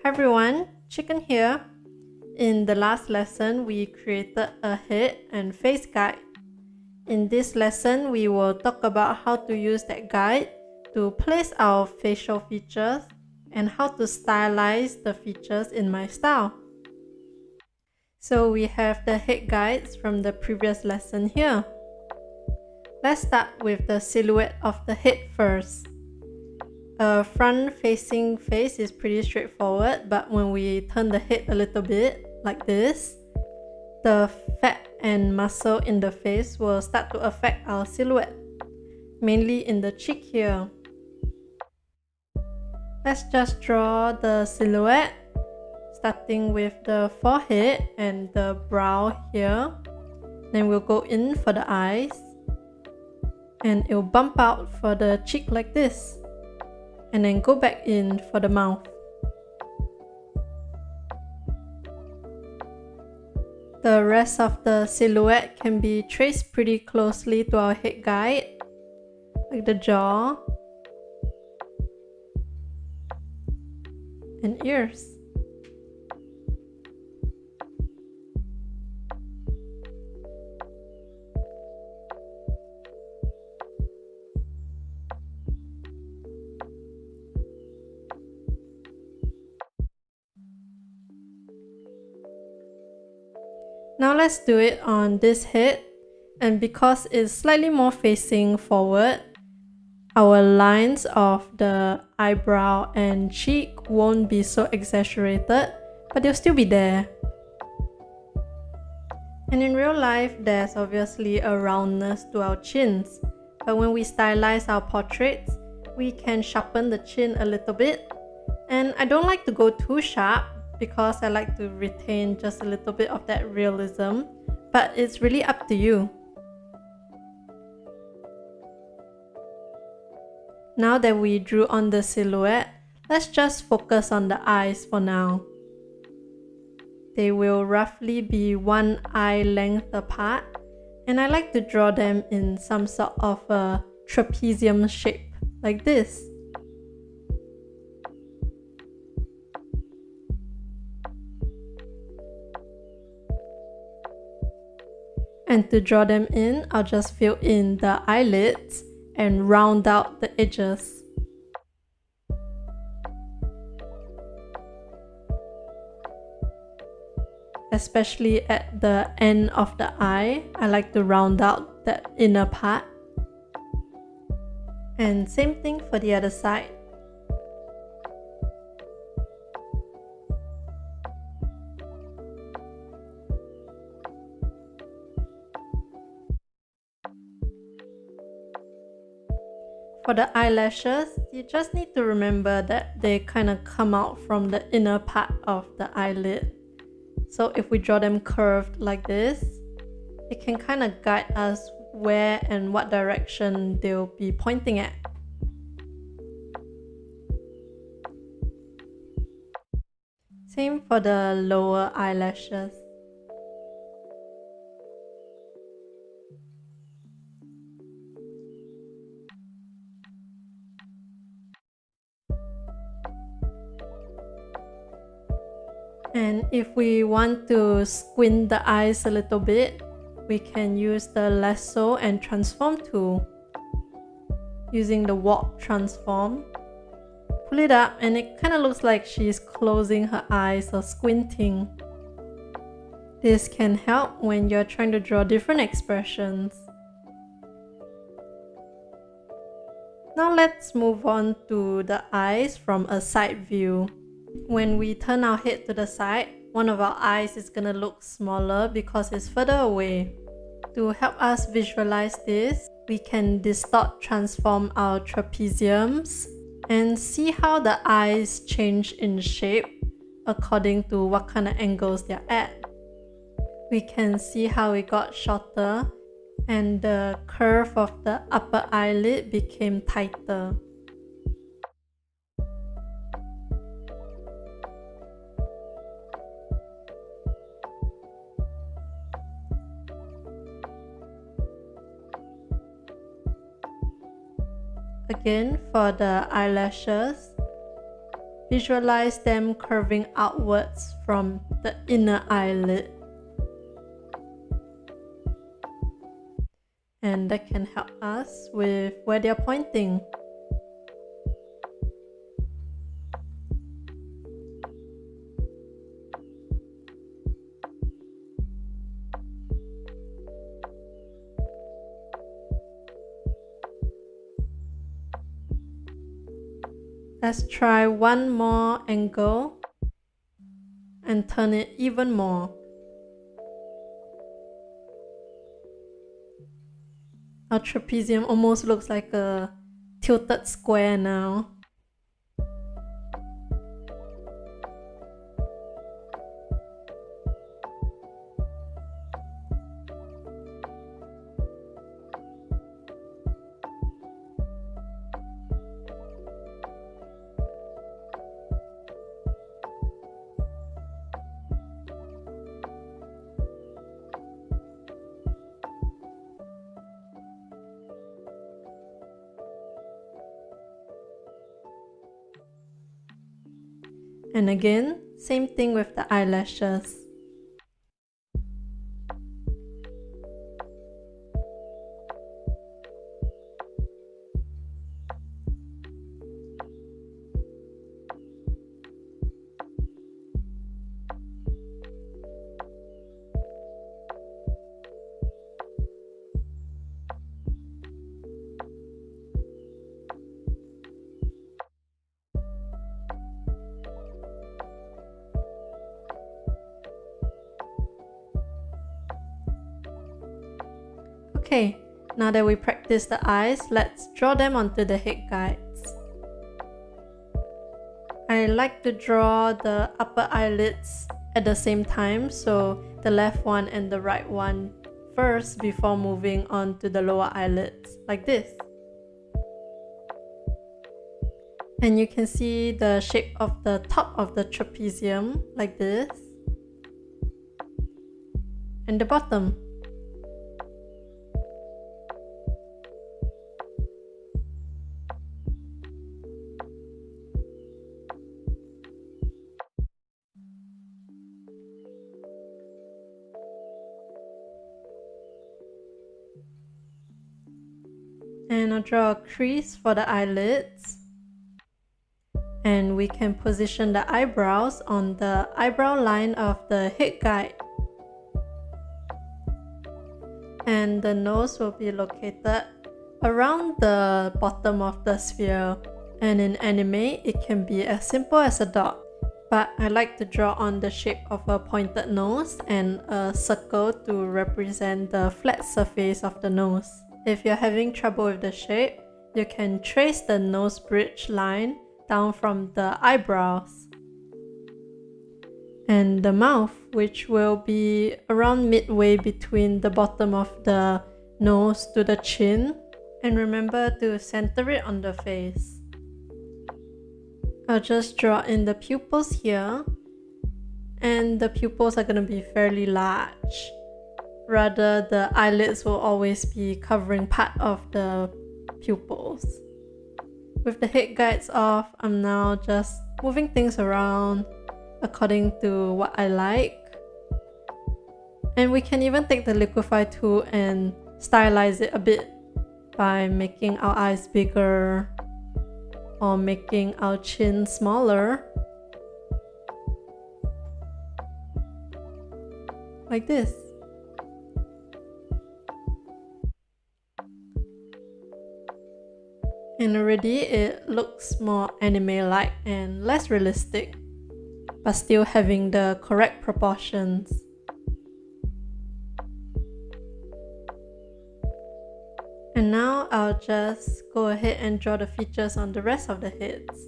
Hi everyone, Chicken here. In the last lesson, we created a head and face guide. In this lesson, we will talk about how to use that guide to place our facial features and how to stylize the features in my style. So we have the head guides from the previous lesson here. Let's start with the silhouette of the head first. A front-facing face is pretty straightforward, but when we turn the head a little bit, like this, the fat and muscle in the face will start to affect our silhouette, mainly in the cheek here. Let's just draw the silhouette, starting with the forehead and the brow here. Then we'll go in for the eyes, and it'll bump out for the cheek like this. And then go back in for the mouth. The rest of the silhouette can be traced pretty closely to our head guide, like the jaw and ears. Now let's do it on this head, and because it's slightly more facing forward, our lines of the eyebrow and cheek won't be so exaggerated, but they'll still be there. And in real life, there's obviously a roundness to our chins, but when we stylize our portraits, we can sharpen the chin a little bit. And I don't like to go too sharp, because I like to retain just a little bit of that realism, but it's really up to you. Now that we drew on the silhouette, let's just focus on the eyes for now. They will roughly be one eye length apart, and I like to draw them in some sort of a trapezium shape, like this. And to draw them in, I'll just fill in the eyelids and round out the edges. Especially at the end of the eye, I like to round out that inner part. And same thing for the other side. For the eyelashes, you just need to remember that they kind of come out from the inner part of the eyelid. So if we draw them curved like this, it can kind of guide us where and what direction they'll be pointing at. Same for the lower eyelashes. And if we want to squint the eyes a little bit, we can use the lasso and transform tool. Using the warp transform, pull it up and it kind of looks like she's closing her eyes or squinting. This can help when you're trying to draw different expressions. Now let's move on to the eyes from a side view. When we turn our head to the side, one of our eyes is gonna look smaller because it's further away. To help us visualize this, we can distort transform our trapeziums and see how the eyes change in shape according to what kind of angles they're at. We can see how it got shorter and the curve of the upper eyelid became tighter. Again, for the eyelashes, visualize them curving outwards from the inner eyelid. And that can help us with where they're pointing. Let's try one more angle and turn it even more. Our trapezium almost looks like a tilted square now. And again, same thing with the eyelashes. Okay, now that we practice the eyes, let's draw them onto the head guides. I like to draw the upper eyelids at the same time, so the left one and the right one first before moving on to the lower eyelids, like this. And you can see the shape of the top of the trapezium, like this, and the bottom. And I'll draw a crease for the eyelids. And we can position the eyebrows on the eyebrow line of the head guide. And the nose will be located around the bottom of the sphere. And in anime, it can be as simple as a dot. But I like to draw on the shape of a pointed nose and a circle to represent the flat surface of the nose. If you're having trouble with the shape, you can trace the nose bridge line down from the eyebrows. And the mouth, which will be around midway between the bottom of the nose to the chin. And remember to center it on the face. I'll just draw in the pupils here. And the pupils are going to be fairly large. Rather, the eyelids will always be covering part of the pupils. With the head guides off, I'm now just moving things around according to what I like. And we can even take the liquify tool and stylize it a bit by making our eyes bigger or making our chin smaller. Like this. And already it looks more anime-like and less realistic, but still having the correct proportions. And now I'll just go ahead and draw the features on the rest of the heads.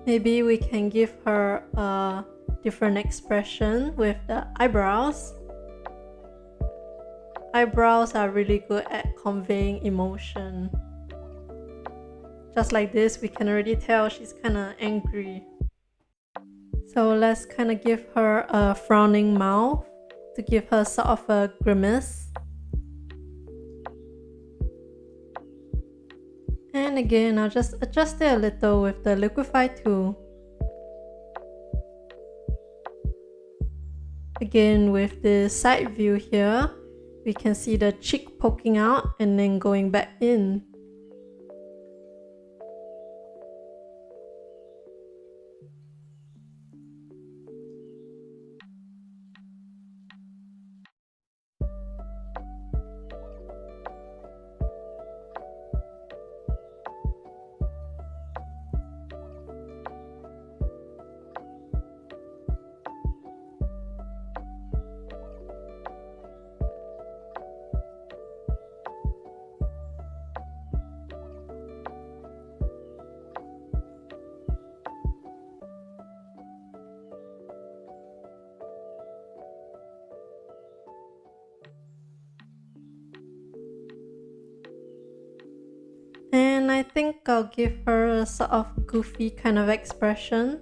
Maybe we can give her a different expression with the eyebrows. Eyebrows are really good at conveying emotion. Just like this, we can already tell she's kind of angry. So let's kind of give her a frowning mouth to give her sort of a grimace. And again, I'll just adjust it a little with the liquify tool. Again, with the side view here, we can see the cheek poking out and then going back in. And I think I'll give her a sort of goofy kind of expression.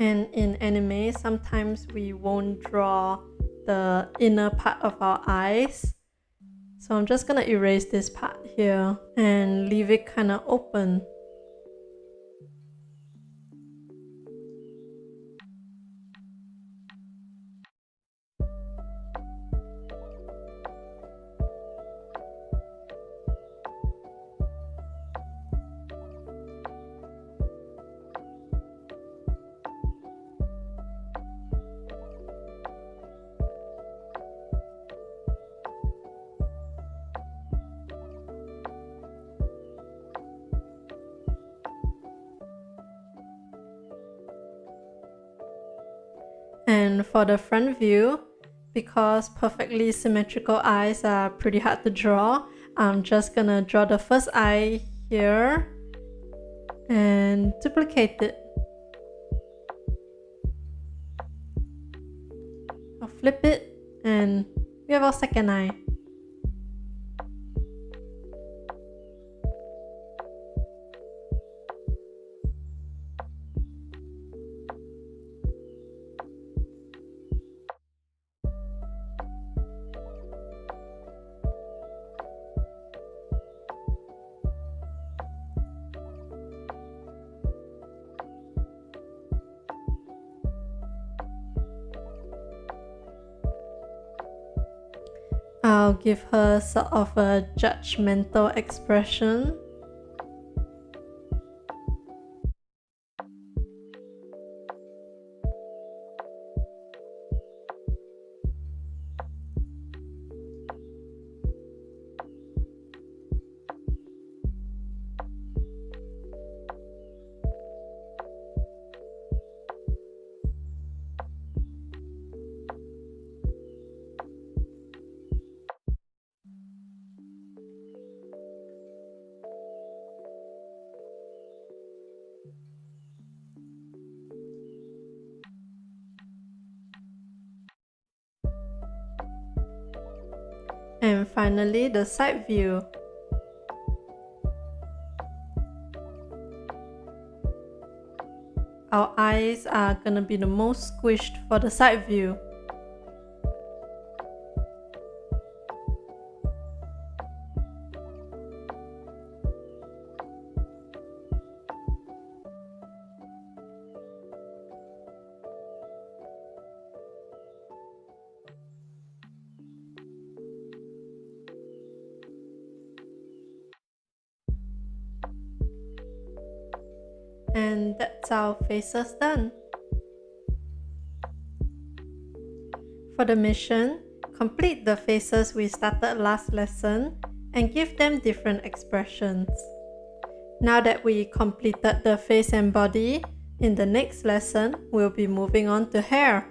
And in anime, sometimes we won't draw the inner part of our eyes. So I'm just gonna erase this part here and leave it kind of open. And for the front view, because perfectly symmetrical eyes are pretty hard to draw, I'm just gonna draw the first eye here and duplicate it. I'll flip it and we have our second eye. I'll give her sort of a judgmental expression. And finally, the side view. eyes are gonna be the most squished for the side view. And that's our faces done. For the mission, complete the faces we started last lesson and give them different expressions. Now that we completed the face and body, in the next lesson, we'll be moving on to hair.